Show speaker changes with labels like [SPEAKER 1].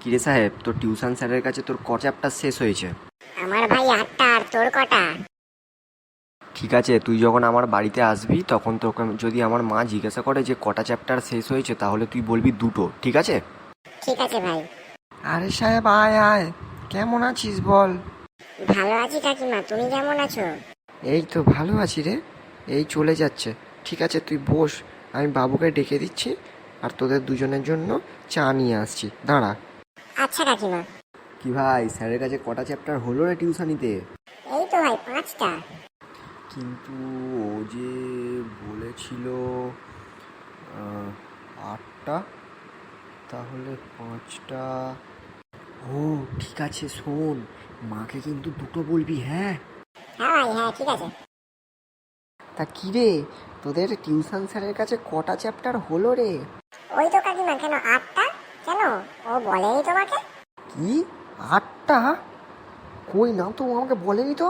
[SPEAKER 1] কিরে সাহেব, তোর টিউশন স্যারের কাছে তোর ক চ্যাপ্টার শেষ হয়েছে?
[SPEAKER 2] আমার ভাই 8টা, আর তোর কটা?
[SPEAKER 1] ঠিক আছে, তুই যখন আমার বাড়িতে আসবি তখন তোকে যদি আমার মা জিজ্ঞাসা করে যে কটা চ্যাপ্টার শেষ হয়েছে, তাহলে তুই বলবি 2টো, ঠিক আছে?
[SPEAKER 2] ঠিক আছে ভাই।
[SPEAKER 1] আরে সাহেব, আয় আয়, কেমন আছিস বল?
[SPEAKER 2] ভালো আছি কাকিমা, তুমি কেমন আছো?
[SPEAKER 1] এই তো ভালো আছি রে, এই চলে যাচ্ছে। ঠিক আছে, তুই বস, আমি বাবুকে ডেকে দিচ্ছি আর তোদের দুজনের জন্য চা নিয়ে আসছি, দাঁড়া।
[SPEAKER 2] আচ্ছা কাকিমা।
[SPEAKER 1] কি ভাই, স্যারের কাছে কটা চ্যাপ্টার হলো রে টিউশনিতে?
[SPEAKER 2] এই তো ভাই 5টা।
[SPEAKER 1] কিন্তু ও যে বলেছিল 8টা, তাহলে 5টা। ও ঠিক আছে, শোন, মাকে কিন্তু 2টো বলবি, হ্যাঁ?
[SPEAKER 2] হ্যাঁ ভাই, হ্যাঁ ঠিক আছে।
[SPEAKER 1] তা কি রে, তোদের টিউশন স্যারের কাছে কটা চ্যাপ্টার হলো রে?
[SPEAKER 2] ওই তো কাকিমা, কেন 8টা? কেন, ও বলেনি তোমাকে?
[SPEAKER 1] কি, 8টা? কই না তো, ও আমাকে বলেনি তো।